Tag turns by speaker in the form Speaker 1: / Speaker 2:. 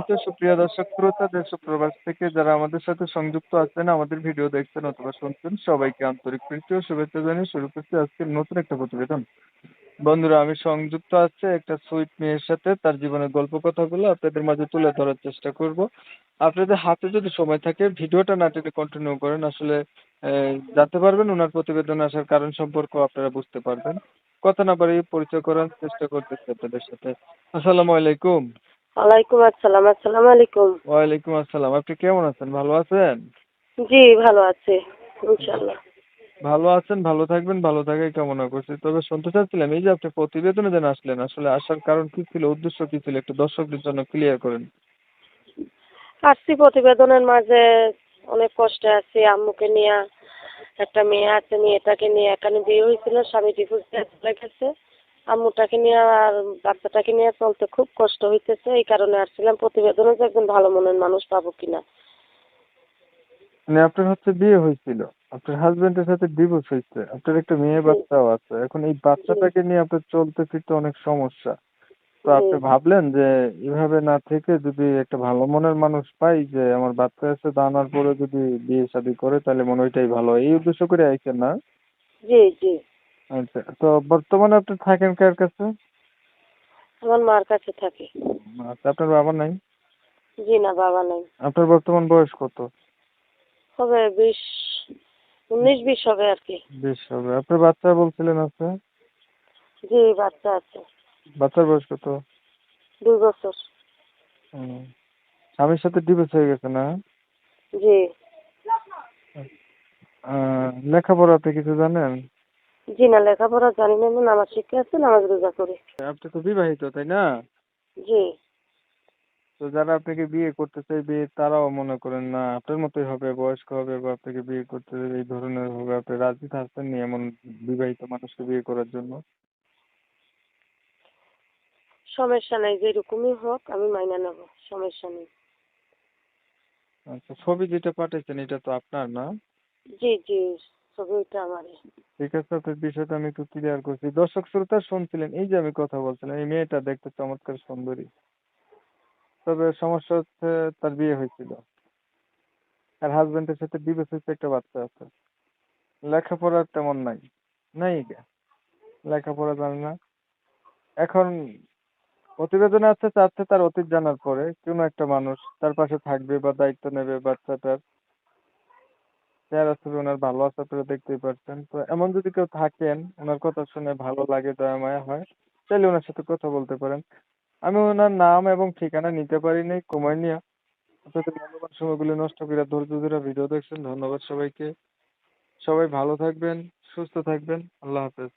Speaker 1: কিন্তু সুপ্রিয় দর্শক শ্রোতা দেশ ও প্রবাস থেকে যারা আমাদের সাথে সংযুক্ত আছেন, আমাদের ভিডিও দেখছেন অথবা শুনছেন, সবাইকে আন্তরিক প্রীতি ও শুভেচ্ছা জানিয়ে শুরু করছি আজকের নতুন একটা প্রতিবেদন। বন্ধুরা, আমি সংযুক্ত আছে একটা সুইট মেয়ের সাথে, তার জীবনের গল্প কথাগুলো আপনাদের মাঝে তুলে ধরার চেষ্টা করব। আপনাদের হাতে যদি সময় থাকে ভিডিওটা না টেনে কন্টিনিউ করেন, আসলে জানতে পারবেন ওনার প্রতিবেদনে আসার কারণ সম্পর্ক আপনারা বুঝতে পারবেন। কথা না বাড়িয়ে পরিচয় করার চেষ্টা করতেছি আপনাদের সাথে। আসসালামু আলাইকুম।
Speaker 2: ওয়ালাইকুম আসসালাম। আসসালামু আলাইকুম।
Speaker 1: ওয়ালাইকুম আসসালাম। আপনি কেমন আছেন? ভালো আছেন?
Speaker 2: জি, ভালো আছি ইনশাআল্লাহ।
Speaker 1: ভালো আছেন, ভালো থাকবেন, ভালো থাকাই কামনা করছি। তবে শুনতে চাচ্ছিলাম, এই যে আপনি প্রতিবেদনে যেন আসলেন, আসলে আসার কারণ কি ছিল, উদ্দেশ্য কি ছিল, একটু দর্শকদের জন্য ক্লিয়ার করেন।
Speaker 2: আসছি প্রতিবেদনের মাঝে, অনেক কষ্টে আছি। আম্মুকে নিয়ে, একটা মেয়ে আছে, মেয়েটাকে নিয়ে এখানে বিয়ে হয়েছিল, স্বামী ডিভোর্সে চলে গেছে। আম্মুটাকে নিয়ে আর বাচ্চাটাকে নিয়ে চলতে খুব কষ্ট হইতেছে। এই কারণে আসছিলাম প্রতিবেদনে যে একজন ভালো মনের মানুষ পাবো কিনা।
Speaker 1: মানে আপনার হচ্ছে বিয়ে হয়েছিল, আপনার হাজবেন্ডের সাথে ডিভোর্স হয়েছে, আপনার একটা মেয়ে
Speaker 2: জি,
Speaker 1: বাচ্চাও আছে, এখন এই
Speaker 2: জি,
Speaker 1: বাচ্চাটাকে নিয়ে আপনার চলতে ফিরতে অনেক সমস্যা। তো
Speaker 2: জি,
Speaker 1: আপনি ভাবলেন যে এভাবে না থেকে যদি একটা ভালো মনের মানুষ পাই, যে আমার বাচ্চা আছে তা আনার পরে যদি বিয়ে শাদী করে তাহলে মনে হয় ওইটাই ভালো হয়। এই উদ্দেশ্য করে আইছেন না?
Speaker 2: জি, জি।
Speaker 1: আচ্ছা, তো বর্তমানে আপনি থাকেন কার কাছে?
Speaker 2: আমার মার কাছে থাকি।
Speaker 1: আচ্ছা, আপনার বাবা নাই?
Speaker 2: জি না, বাবা নাই।
Speaker 1: আপনার বর্তমান বয়স কত?
Speaker 2: হবে 19-20 হবে আর কি।
Speaker 1: 20 হবে। আপনার বাচ্চা বলছিলেন আছে?
Speaker 2: জি, বাচ্চা আছে।
Speaker 1: বাচ্চার বয়স কত?
Speaker 2: 2 বছর।
Speaker 1: হুম। স্বামীর সাথে ডিভোর্স হয়ে গেছে না?
Speaker 2: জি।
Speaker 1: লেখাপড়া আপনি কিছু জানেন?
Speaker 2: জি না, লেখাপড়া জানি না। আমি নামাজ শিখে আছি, নামাজ রোজা করি।
Speaker 1: আপনি তো বিবাহিত, তাই না?
Speaker 2: জি।
Speaker 1: তো যারা আপনাকে বিয়ে করতে চাই, বিয়ে তারাও মনে করেন না আপনার মতোই হবে, বয়স্ক হবে, বা আপনাকে বিয়ে করতে এই ধরনের হবে, আপনি রাজি থাকছেন নি এমন বিবাহিত মানুষকে বিয়ে করার জন্য?
Speaker 2: সমস্যা নাই, যেরকমই হোক আমি মাইনা নেব। সমস্যা নেই।
Speaker 1: আচ্ছা, ছবি যেটা পাঠাইছেন এটা তো আপনার না?
Speaker 2: জি, জি। ছবিটা আমারই।
Speaker 1: ঠিক আছে, আপনার বিষয়টা আমি একটু ক্লিয়ার করছি। দর্শক শ্রোতা শুনছিলেন, এই যে আমি কথা বলছিলাম, এই মেয়েটা দেখতে চমৎকার সুন্দরী, তবে সমস্যা হচ্ছে তার বিয়ে হয়েছিল, আর হাজবেন্ডের সাথে ডিভোর্স হয়েছে, একটা বাচ্চা আছে। লেখাপড়া তেমন নাই, নাই গে, লেখাপড়া জানে না। এখন প্রতিবেদনে আছে, চাচ্ছে তার অতীত জানার পরে কোনো একটা মানুষ তার পাশে থাকবে বা দায়িত্ব নেবে বাচ্চাটার। চেহারা ছবি ওনার ভালো আছে, আপনারা দেখতেই পাচ্ছেন। তো এমন যদি কেউ থাকেন, ওনার কথা শুনে ভালো লাগে, দয়া মায়া হয়, চাইলে ওনার সাথে কথা বলতে পারেন। আমি ওনার নাম এবং ঠিকানা নিতে পারি নাই সময় নিয়ে। আপনাদের মূল্যবান সময়গুলো নষ্ট করে ধৈর্য ধরে ভিডিও দেখছেন, ধন্যবাদ সবাইকে। সবাই ভালো থাকবেন, সুস্থ থাকবেন। আল্লাহ হাফেজ।